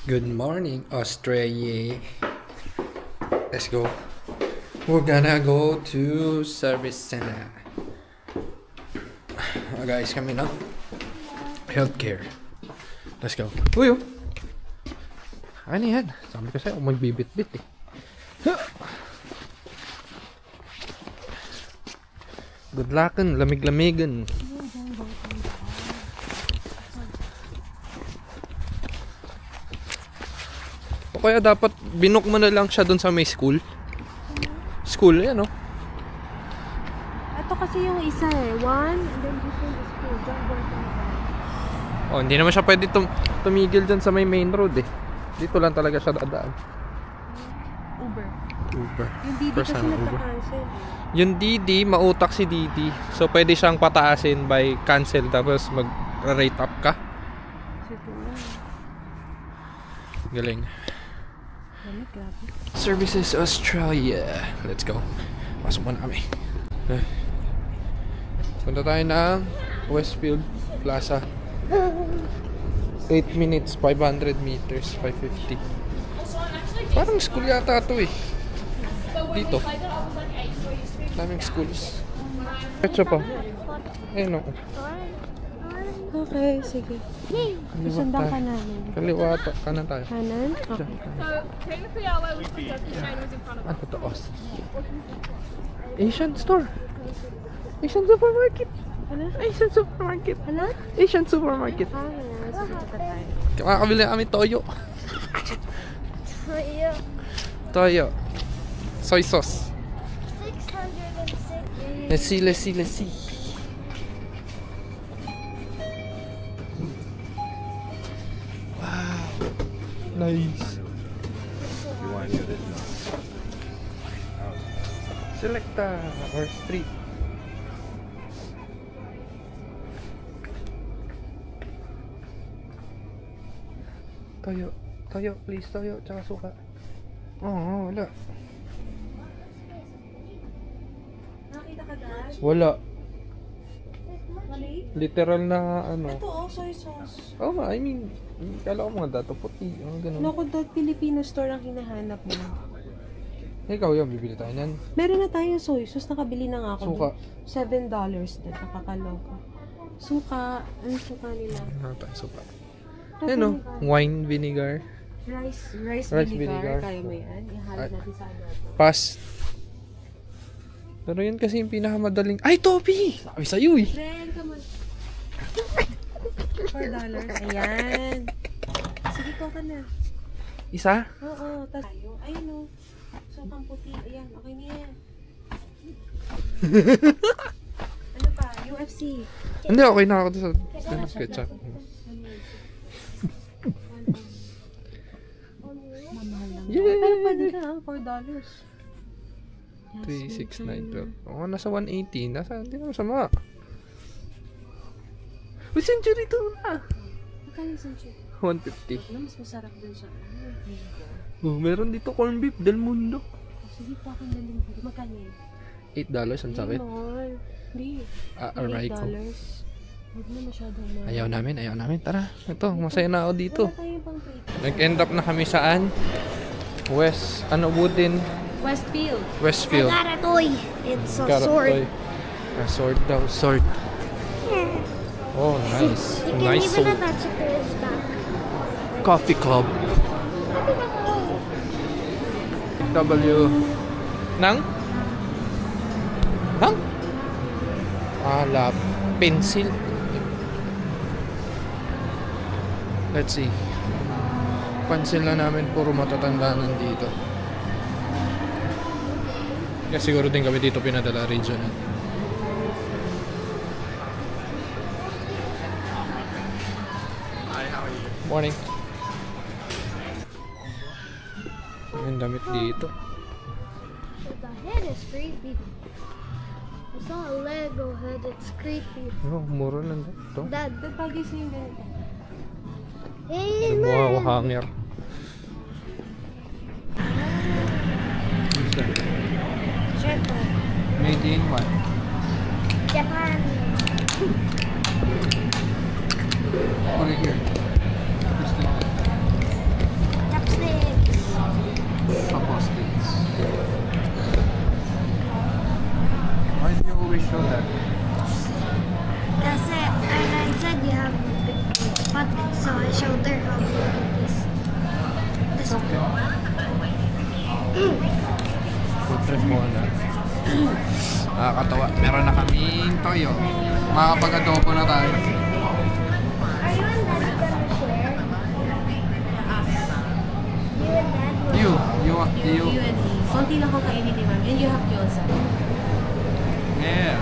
Good morning, Australia. Let's go. We're gonna go to service center. Guys, kami na. Healthcare. Let's go. Uy, ano yan? Sabi ko sa'yo, magbibit-bit eh. Good luckin', lamig-lamigan. O kaya dapat binook mo na lang siya dun sa may school. School, yan o. Ito kasi yung isa eh. One, and then dito yung school. John Boy. Oh, hindi naman siya pwede tumigil dyan sa may main road eh. Dito lang talaga siya dadaan. Uber. Yung Didi First kasi time Uber. nagka-cancel. Yung Didi, mautak si Didi. So pwede siyang pataasin by cancel tapos mag-rate up ka. Galing. Grabe. Services Australia. Let's go. Pasok mo na kami. Punta tayo ng Westfield Plaza. 8 minutes, 500 meters, 550. Parang school yata ito eh. Dito. Daming schools. Petsa pa. Ayun o. Okay, sige. Sundan ka namin. Kaliwa kanan tayo. Kanan? Okay. Technically, all I was China was in front of us. Ano to? Asian store. Asian supermarket. Ano? Asian supermarket. Ano? Asian supermarket. Sige, punta tayo. Makakabili kami toyo. Toyo. Soy sauce. 606. Let's see. Wow. Nice. Selecta or street. Toyo, please, toyo, tsaka suka. Oo, wala. Nakita ka dad? Wala. Mali? Literal na ano. Ito oh, soy sauce. Oh, I mean, kala ko mga dato puti. Ganun. Loko dad, Filipino store ang hinahanap mo. Ikaw yun, bibili tayo nan. Meron na tayong soy sauce, nakabili na nga ako. Suka. $7 dad, nakakaloka. Suka, ano suka nila? Ano tayo, suka. Ano? Wine vinegar. Rice vinegar. vinegar. Kaya mo yan? Ihalo natin sa ano. Pass. Pero yun kasi yung pinakamadaling. Ay, Toby! Sabi sa'yo eh. Ren, come on. $4. Ayan. Sige po ka na. Isa? Oo, tas ayun o. Sukang puti. Ayan, okay na yan. Ano pa? UFC. Hindi, okay na ako sa ketchup. Pero pwede na ang $4. 3, 6, 9, 12. Oo, nasa 180. Hindi na masama. Uy, century to na. Magkano yung century? 150. Ano, mas masarap dun sa Oh, meron dito corn beef Del Mundo. Sige po akong daling. Magkano yun? $8 ang sakit. Hindi. Aray ko. Huwag na masyadong mahal. Ayaw namin. Tara, ito, masaya na ako dito. Wala tayo pang plate. Nag-end up na kami saan? Westfield. Westfield. I got a toy. It's a Got sword. toy. A sword daw. Sword. Oh, nice. You can Nice even sword. attach it to his back. Coffee Club. W. Nang? Lap. Pencil. Let's see. Pansin na namin puro matatanda nandito. Kaya siguro din kami dito pinadala regional. Morning. Ang damit dito. The head is creepy. I saw a Lego head. It's creepy. Oh, mura lang ito. Dad. Dad, pagising din ito. Hey, Wow, look. hanger. Circle. Made in what? Japan. Put it here. This thing. after look at this. This one. Food trip muna. Nakakatawa. Meron na kaming toyo. Makakapag-adobo na tayo. Are you and Daddy gonna share? You and Dad? You. You and me. Konti lang ko kainin ni Ma'am. And you have gyoza. Yeah.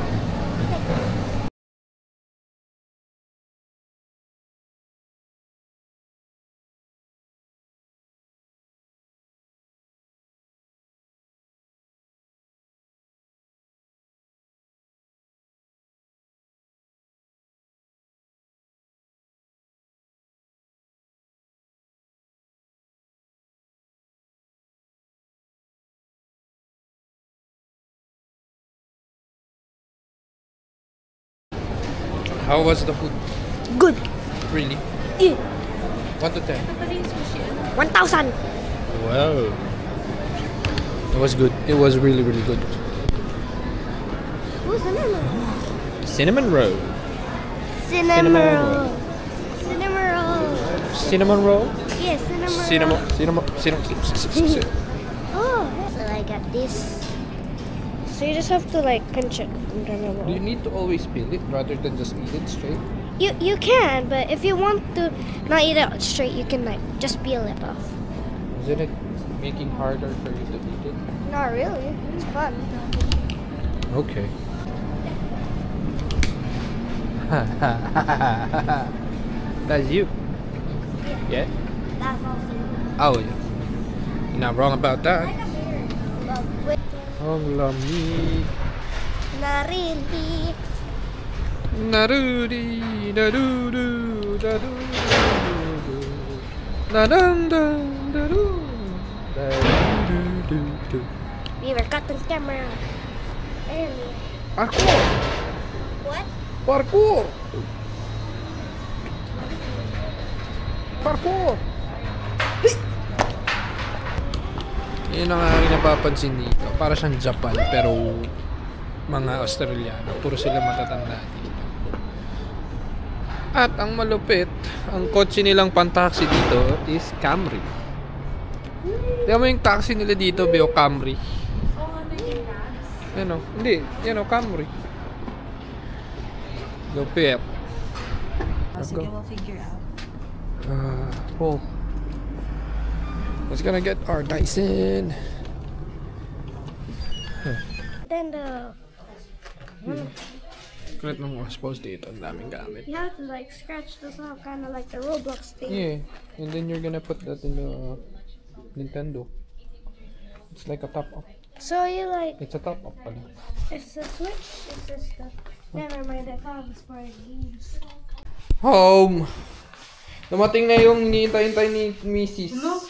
How was the food? Good. Really? Yeah. 1 to 10. 1,000. Wow. It was good. It was really, really good. Who's the name? Cinnamon roll. Cinnamon roll. Cinnamon roll. Cinnamon roll? Yeah, cinnamon roll. Cinnamon. Oh. So I got this. So you just have to like pinch it. Do you need to always peel it rather than just eat it straight? You can, but if you want to not eat it straight, you can like just peel it off. Isn't it making harder for you to eat it? Not really. It's fun. Okay. That's you. Yeah? That's also. Oh yeah. You're not wrong about that. Ang lamig. Narindi. Narudi, narudu, darudu, nadandang, daru, darudu. Beaver, cut the camera. And Parkour! what? Parkour! Parkour! Yun ang aking napapansin dito. Para siyang Japan, pero mga Australiano. Puro sila matatanda dito. At ang malupit, ang kotse nilang pan-taxi dito is Camry. Tignan mo yung taxi nila dito, Beo, Camry. Yan o. Hindi. Yan o, Camry. Lupit. Sige, we'll figure out. Paul. Let's gonna get our Dyson. Then the Kulit nung suppose dito, ang daming gamit. you have to like scratch this off, kind of like the Roblox thing. Yeah, and then you're gonna put that in the Nintendo. It's like a top up. So you like It's a top up pala. it's the Switch. It's just the. Never mind, I thought it was for games. Home! Dumating na yung hinihintay ni Mrs. Ano?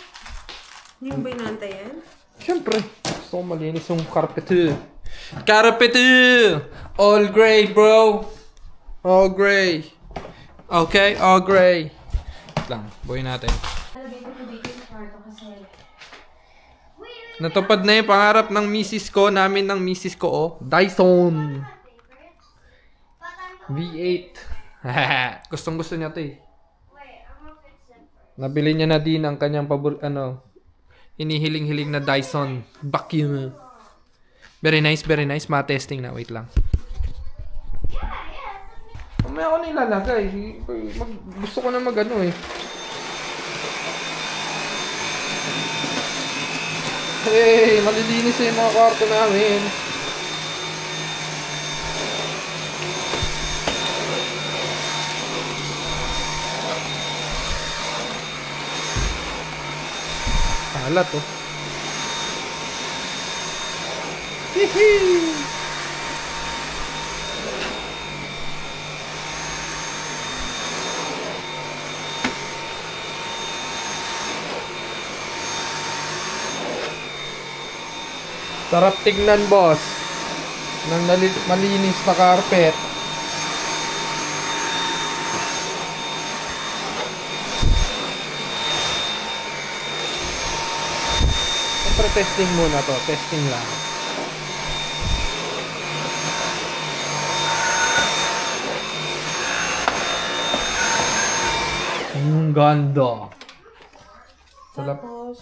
Hindi mo ba inaantayan? Siyempre, gusto ko malinis yung carpet. Carpet! All gray, bro! All gray. Okay, all gray. Wait lang, buhay natin. Natupad na yung pangarap ng misis ko, namin ng misis ko, oh. Dyson! V8. Gustong gusto niya to eh. Nabili niya na din ang kanyang hinihiling-hiling na Dyson vacuum. Very nice, very nice. Ma-testing na. Wait lang. May ako na ilalagay. Gusto ko na mag-ano eh. Hey, malilinis yung mga kwarto namin. Kalat oh. Hihi! Sarap tignan, boss. Nang malinis na carpet. Siyempre testing muna to. Testing lang. Ang ganda. Salap. Tapos,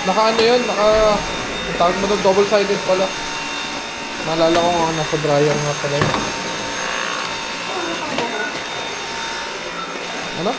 Naka ano yun? Ang tawag mo doon, double-sided pala. Naalala ko nga, nasa dryer nga pala yun. Ano?